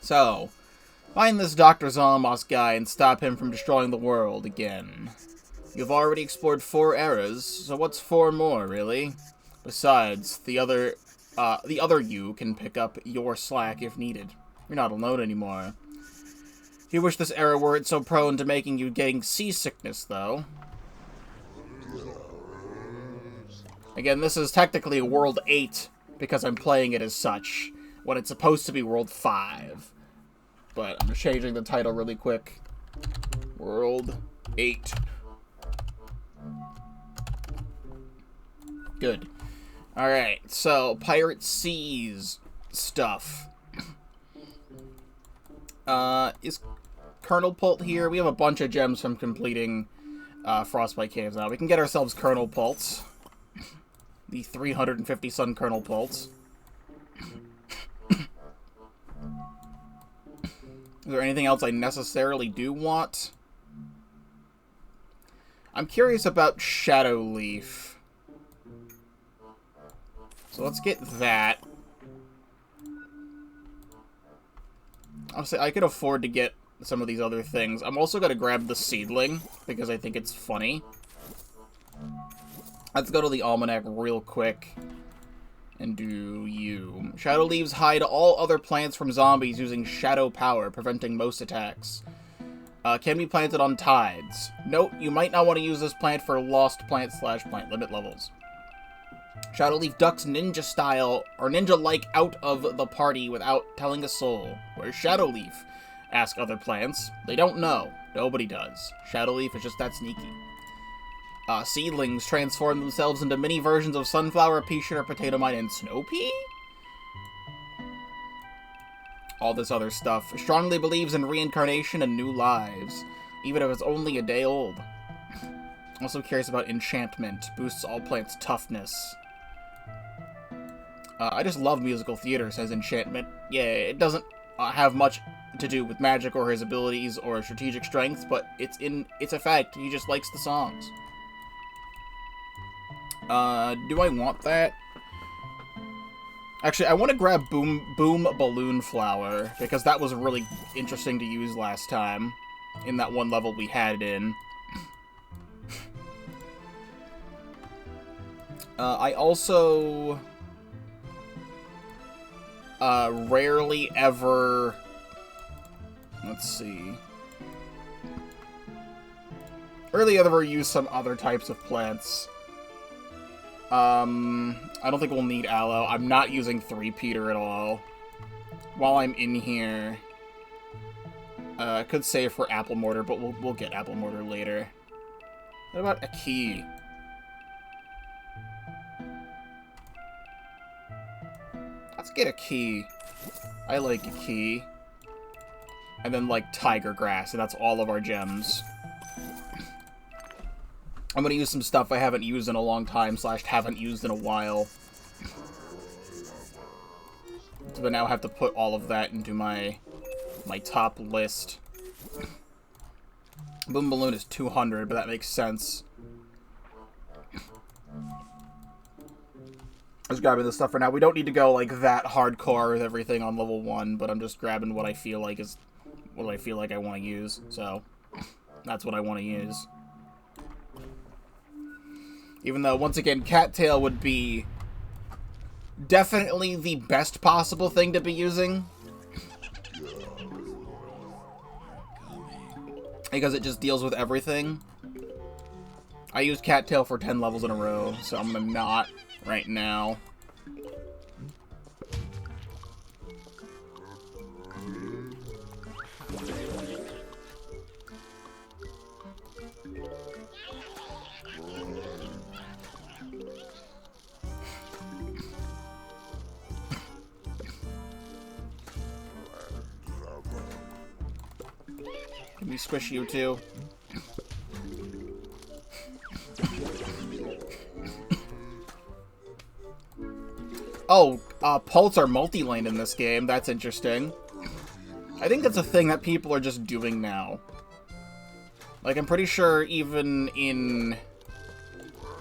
So, find this Dr. Zalmos guy and stop him from destroying the world again. You've already explored 4 eras, so what's 4 more, really? Besides, the other you can pick up your slack if needed. You're not alone anymore. You wish this era weren't so prone to making you getting seasickness, though. Again, this is technically World 8, because I'm playing it as such, when it's supposed to be World 5. But I'm just changing the title really quick. World 8. Good. Alright, so, Pirate Seas stuff. Is Colonel Pult here? We have a bunch of gems from completing Frostbite Caves now. We can get ourselves Colonel Pults. The 350 Sun Colonel Pults. Is there anything else I necessarily do want? I'm curious about Shadow Leaf. So let's get that. Honestly, I could afford to get some of these other things. I'm also going to grab the Seedling, because I think it's funny. Let's go to the Almanac real quick and do you. Shadow Leaves hide all other plants from zombies using shadow power, preventing most attacks. Can be planted on tides. Note, you might not want to use this plant for lost plant/plant limit levels. Shadow Leaf ducks ninja style, or ninja-like, out of the party without telling a soul. Where's Shadow Leaf? Ask other plants. They don't know. Nobody does. Shadow Leaf is just that sneaky. Seedlings transform themselves into mini versions of sunflower, pea shooter, potato mine, and snow pea? All this other stuff. Strongly believes in reincarnation and new lives, even if it's only a day old. Also curious about enchantment. Boosts all plants' toughness. I just love musical theater, says enchantment. Yeah, it doesn't have much to do with magic or his abilities or strategic strength, but it's in its effect. He just likes the songs. Do I want that? Actually, I want to grab Boom Balloon Flower, because that was really interesting to use last time, in that one level we had it in. I also rarely ever, let's see, rarely ever use some other types of plants. I don't think we'll need aloe. I'm not using 3-peater at all. While I'm in here, I could save for apple mortar, but we'll get apple mortar later. What about a key? Let's get a key. I like a key. And then, like, tiger grass, and that's all of our gems. I'm gonna use some stuff I haven't used in a long time, / haven't used in a while. So I now have to put all of that into my top list. Boom Balloon is 200, but that makes sense. Just grabbing this stuff for now. We don't need to go, like, that hardcore with everything on level 1, but I'm just grabbing what I feel like is what I feel like I want to use. So, that's what I want to use. Even though, once again, Cattail would be definitely the best possible thing to be using. Because it just deals with everything. I used Cattail for 10 levels in a row, so I'm gonna not right now. Can we squish you too? Oh, pults are multi-lane in this game. That's interesting. I think that's a thing that people are just doing now. Like, I'm pretty sure even in,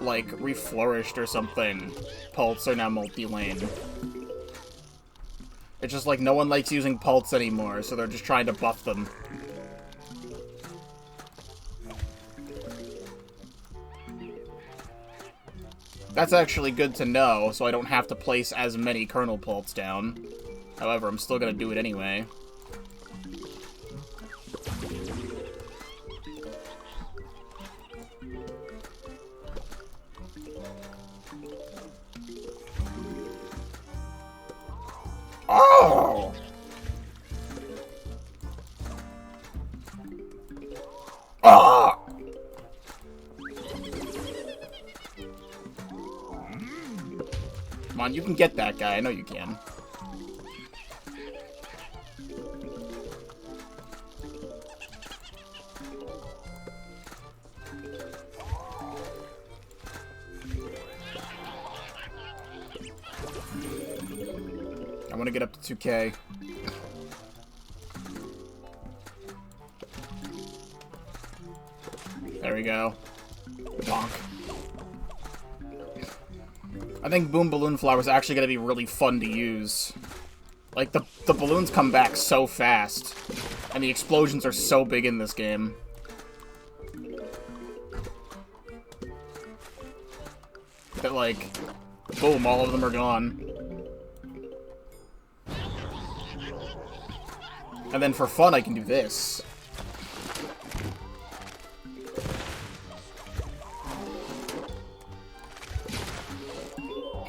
like, Reflourished or something, pults are now multi-lane. It's just like no one likes using pulse anymore, so they're just trying to buff them. That's actually good to know, so I don't have to place as many kernel pulps down. However, I'm still gonna do it anyway. Oh! Ah! Come on, you can get that guy. I know you can. I want to get up to 2K. There we go. Bonk. I think Boom Balloon Flower is actually going to be really fun to use. Like, the balloons come back so fast. And the explosions are so big in this game. That, like, boom, all of them are gone. And then for fun, I can do this.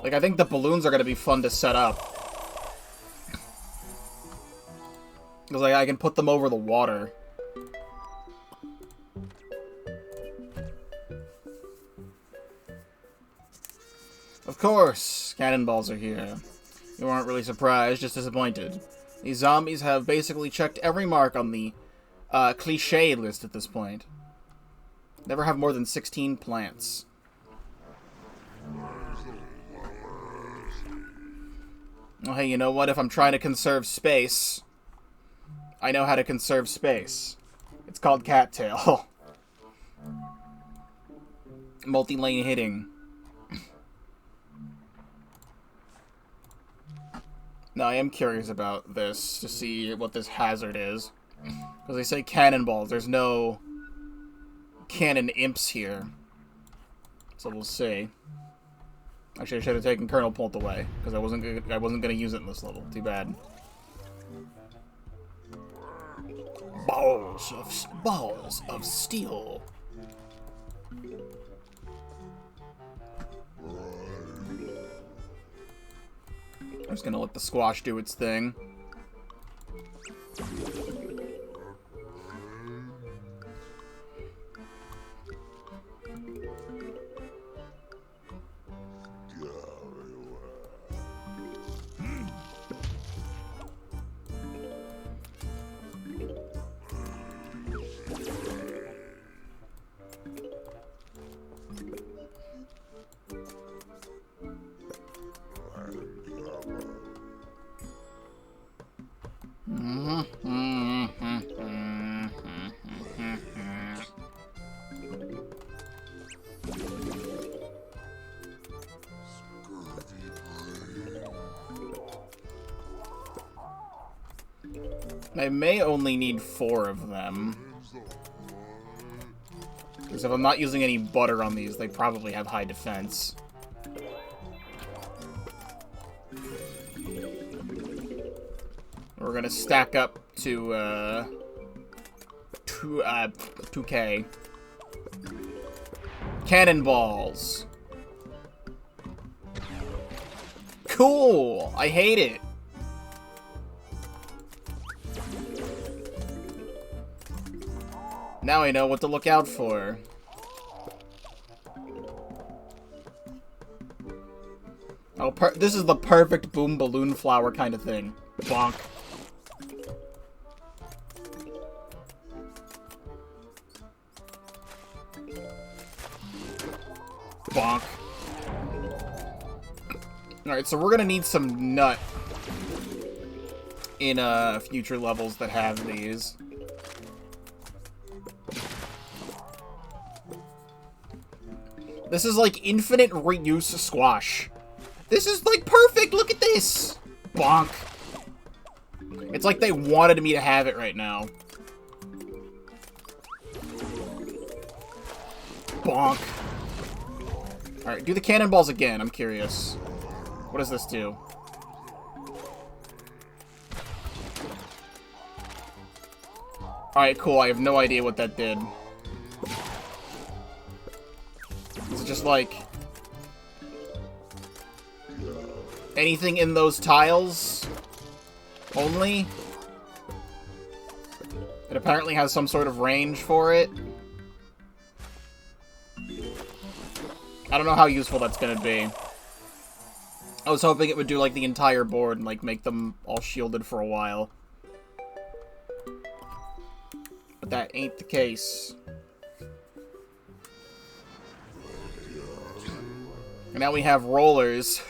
Like, I think the balloons are going to be fun to set up. Because, like, I can put them over the water. Of course, cannonballs are here. You aren't really surprised, just disappointed. These zombies have basically checked every mark on the cliché list at this point. Never have more than 16 plants. Oh, hey, you know what? If I'm trying to conserve space, I know how to conserve space. It's called cattail. Multi-lane hitting. Now, I am curious about this, to see what this hazard is. Because they say cannonballs. There's no cannon imps here. So we'll see. Actually, I should have taken Kernel Pult away, because I wasn't gonna use it in this level. Too bad. Balls of steel. I'm just gonna let the squash do its thing. I may only need 4 of them. Because if I'm not using any butter on these, they probably have high defense. We're gonna stack up to, 2K. Cannonballs. Cool! I hate it. Now I know what to look out for. Oh, this is the perfect Boom Balloon Flower kind of thing. Bonk. Bonk. Alright, so we're gonna need some nut in future levels that have these. This is like infinite reuse squash. This is like perfect. Look at this. Bonk. It's like they wanted me to have it right now. Bonk. Alright, do the cannonballs again. I'm curious. What does this do? Alright, cool. I have no idea what that did. Is it just like... anything in those tiles? Only? It apparently has some sort of range for it. I don't know how useful that's gonna be. I was hoping it would do, like, the entire board and, like, make them all shielded for a while. But that ain't the case. And now we have rollers.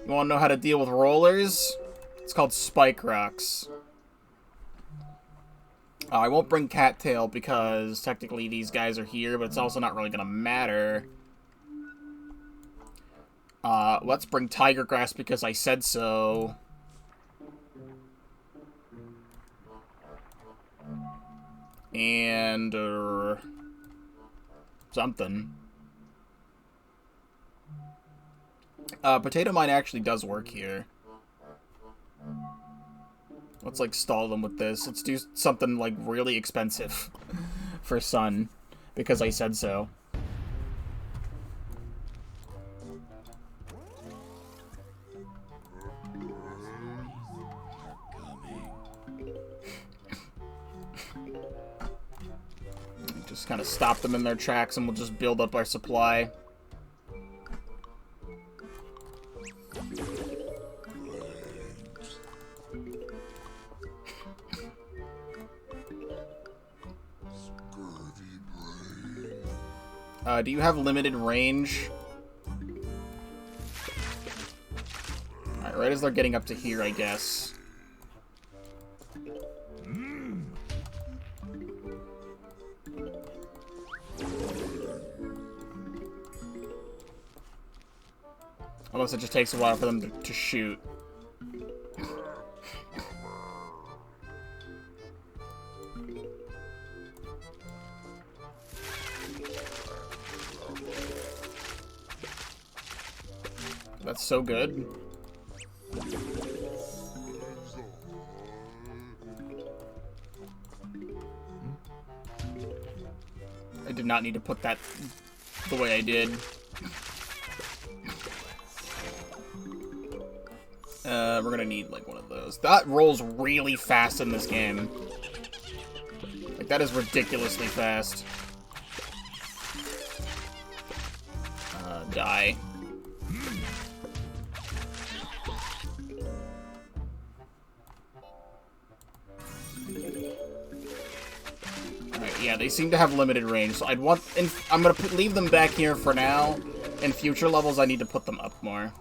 You wanna know how to deal with rollers? It's called Spike Rocks. I won't bring Cattail because technically these guys are here, but it's also not really gonna matter. Let's bring Tiger Grass because I said so. And, something. Potato Mine actually does work here. Let's, like, stall them with this. Let's do something, like, really expensive for Sun, because I said so. Just kind of stop them in their tracks, and we'll just build up our supply. Do you have limited range? Alright, right as they're getting up to here, I guess. Unless it just takes a while for them to shoot. That's so good. I did not need to put that the way I did. We're gonna need, like, one of those. That rolls really fast in this game. Like, that is ridiculously fast. Die. Alright, yeah, they seem to have limited range, so I'd want... I'm gonna leave them back here for now. In future levels, I need to put them up more.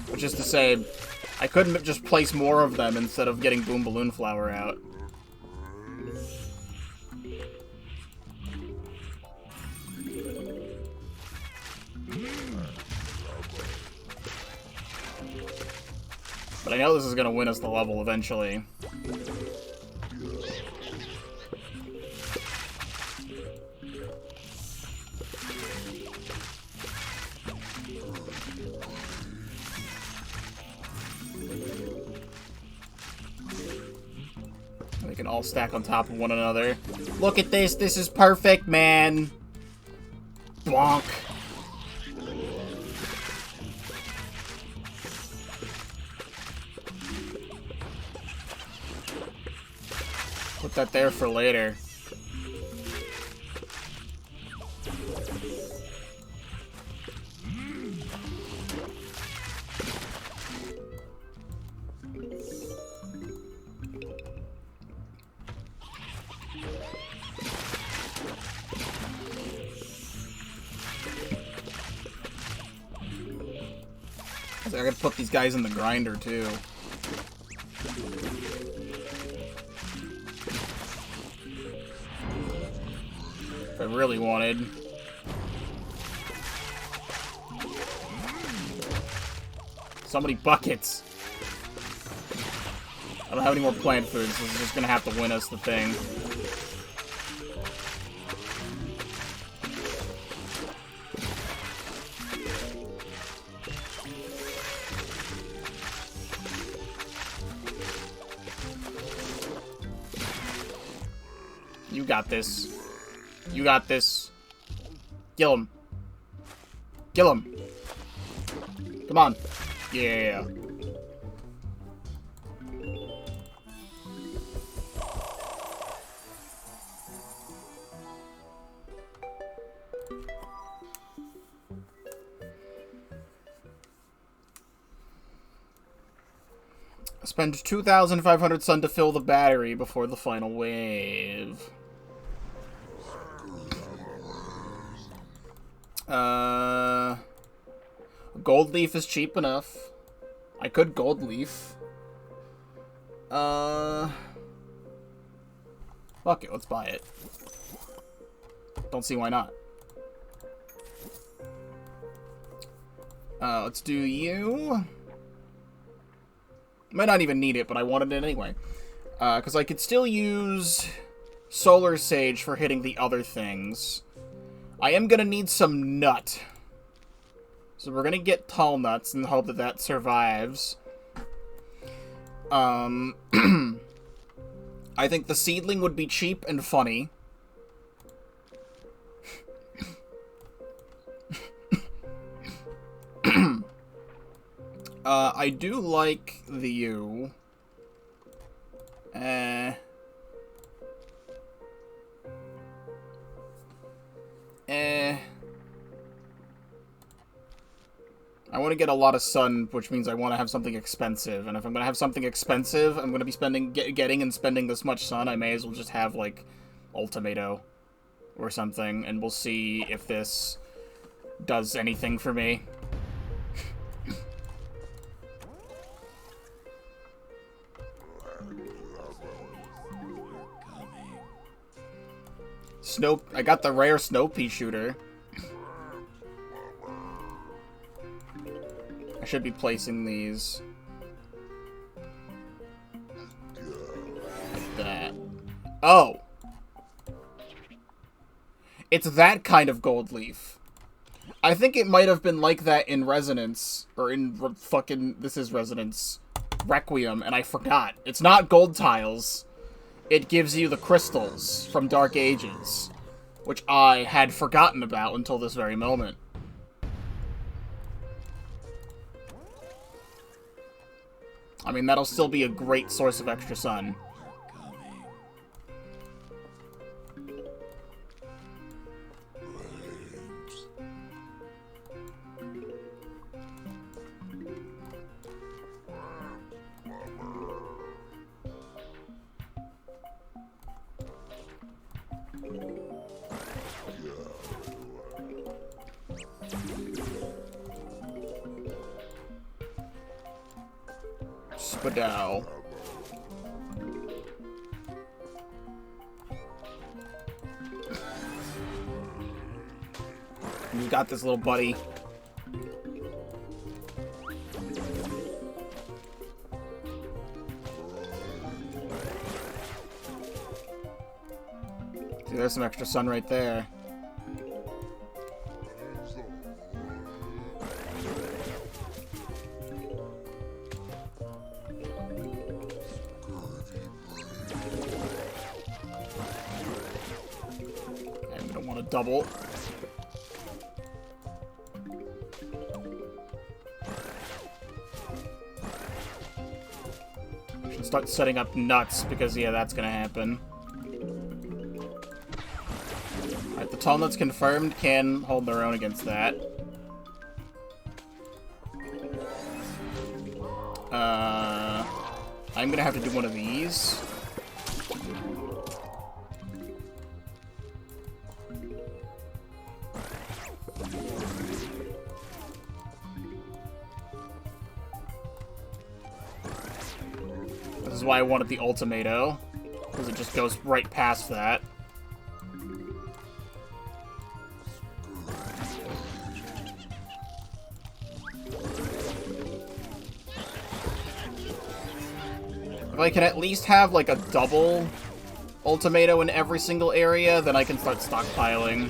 Which is to say, I couldn't just place more of them instead of getting Boom Balloon Flower out. But I know this is going to win us the level eventually. They can all stack on top of one another. Look at this! This is perfect, man! Bonk! Put that there for later. I gotta put these guys in the grinder, too. I really wanted. So many buckets. I don't have any more plant foods. This is just gonna have to win us the thing. You got this. You got this. Kill him. Kill him. Come on. Yeah. Spend 2,500 sun to fill the battery before the final wave. Gold leaf is cheap enough. I could gold leaf. Fuck it, let's buy it. Don't see why not. Let's do you. Might not even need it, but I wanted it anyway. Because I could still use Solar Sage for hitting the other things. I am gonna need some nut. So we're gonna get tall nuts and hope that that survives. I think the seedling would be cheap and funny. I do like the U. I want to get a lot of sun, which means I want to have something expensive. And if I'm going to have something expensive, I'm going to be getting and spending this much sun, I may as well just have, like, Ultimato or something. And we'll see if this does anything for me. I got the rare snow pea shooter. I should be placing these like that. Oh! It's that kind of gold leaf. I think it might have been like that in Resonance, or in this is Resonance, Requiem, and I forgot. It's not gold tiles. It gives you the crystals from Dark Ages, which I had forgotten about until this very moment. I mean, that'll still be a great source of extra sun. Spadow. You got this, little buddy. See, there's some extra sun right there. Double. Should start setting up nuts because, yeah, that's gonna happen. Alright, the tall nuts confirmed can hold their own against that. I'm gonna have to do one of these. This is why I wanted the Ultimato, because it just goes right past that. If I can at least have, like, a double ultimato in every single area, then I can start stockpiling.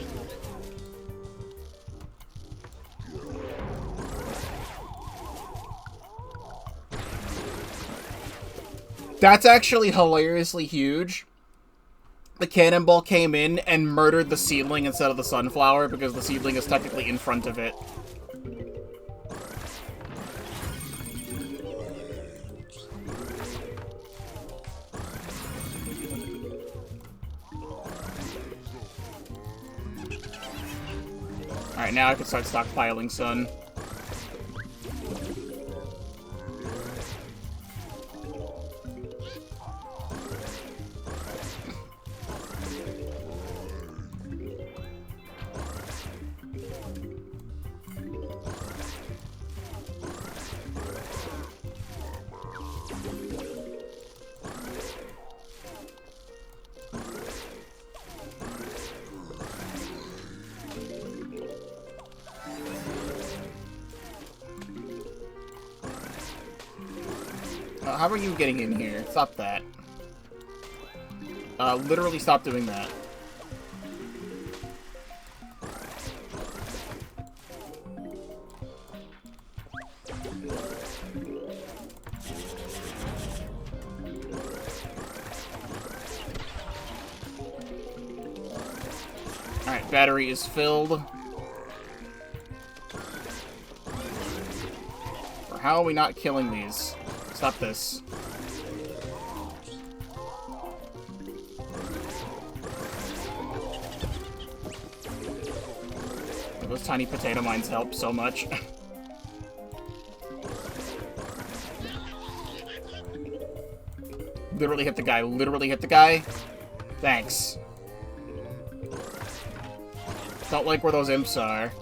That's actually hilariously huge. The cannonball came in and murdered the seedling instead of the sunflower because the seedling is technically in front of it. Alright, now I can start stockpiling, son. How are you getting in here? Stop that. Literally stop doing that. Alright, battery is filled. Or how are we not killing these? Stop this. Those tiny potato mines help so much. Literally hit the guy. Literally hit the guy. Thanks. Don't like where those imps are.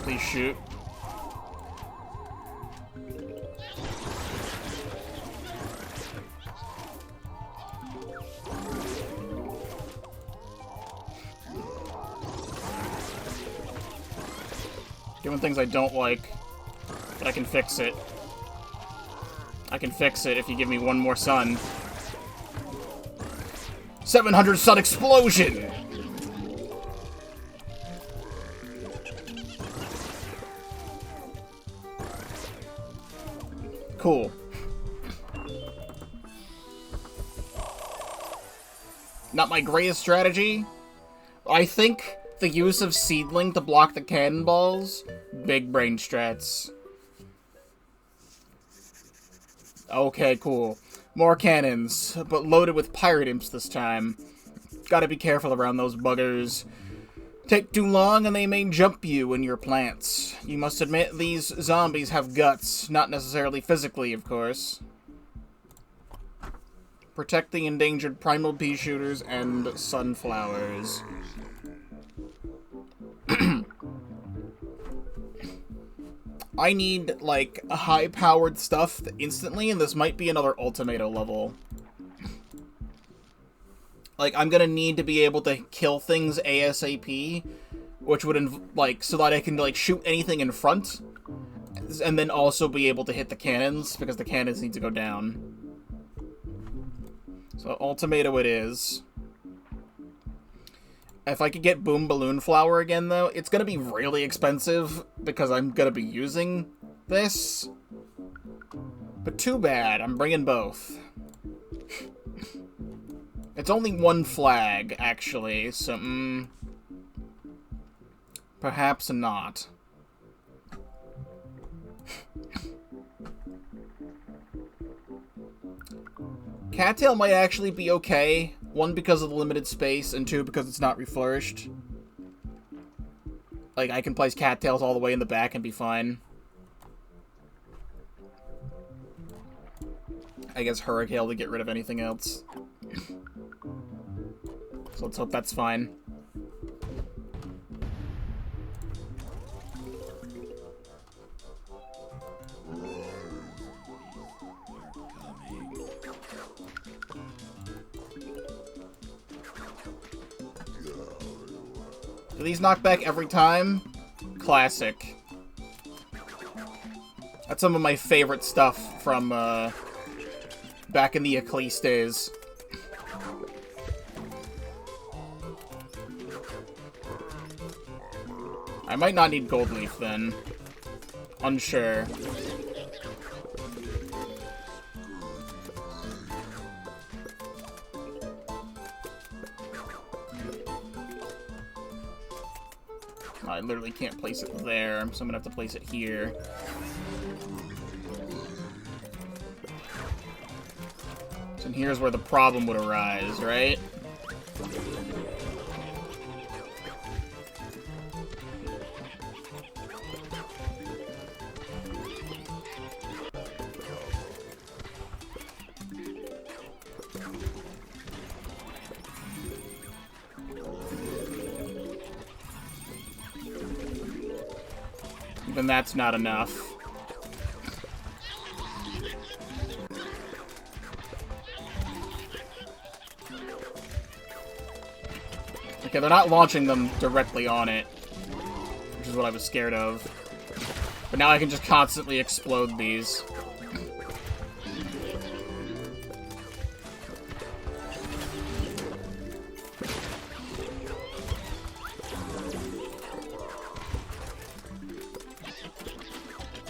Please shoot. Doing things I don't like, but I can fix it. I can fix it if you give me one more sun. 700 sun explosion! Cool. Not my greatest strategy. I think the use of Seedling to block the cannonballs, big brain strats. Okay, cool. More cannons, but loaded with pirate imps this time. Gotta be careful around those buggers. Take too long and they may jump you and your plants. You must admit these zombies have guts, not necessarily physically, of course. Protect the endangered primal pea shooters and sunflowers. I need, like, high-powered stuff instantly, and this might be another Ultimato level. Like, I'm gonna need to be able to kill things ASAP, which would, like, so that I can, like, shoot anything in front, and then also be able to hit the cannons, because the cannons need to go down. So, Ultimato it is. If I could get Boom Balloon Flower again, though, it's gonna be really expensive, because I'm gonna be using this. But too bad, I'm bringing both. It's only one flag, actually, so, perhaps not. Cattail might actually be okay. One, because of the limited space, and two, because it's not reflourished. Like, I can place cattails all the way in the back and be fine. I guess Hurricane to get rid of anything else. So let's hope that's fine. Do these knock back every time? Classic. That's some of my favorite stuff from, back in the Ecclese days. I might not need Gold Leaf, then. Unsure. I literally can't place it there, so I'm gonna have to place it here. So here's where the problem would arise, right? Even that's not enough. Okay, they're not launching them directly on it, which is what I was scared of. But now I can just constantly explode these.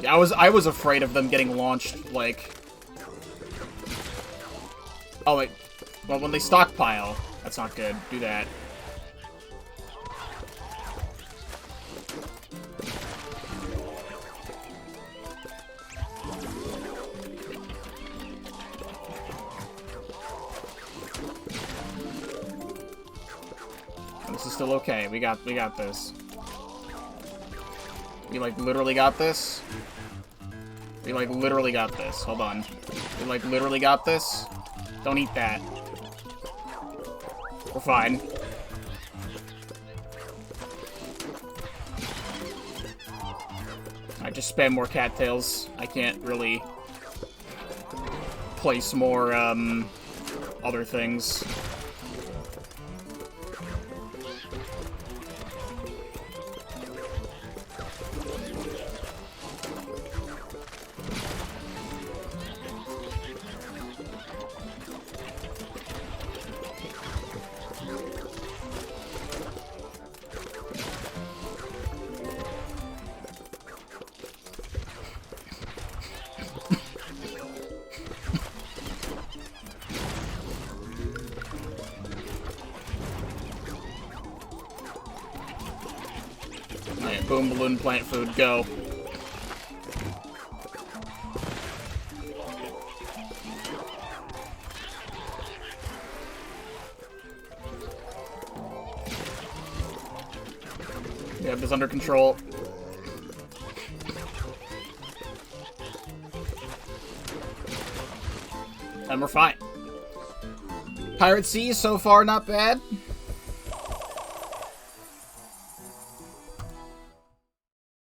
Yeah, I was afraid of them getting launched, like... Oh, wait. Well, when they stockpile, that's not good. Do that. This is still okay. We got this. We, like, literally got this. We, like, literally got this. Hold on. We, like, literally got this. Don't eat that. We're fine. I just spam more cattails. I can't really place more, other things. Boom, balloon, plant food, go. We have this under control. And we're fine. Pirate Sea, so far, not bad.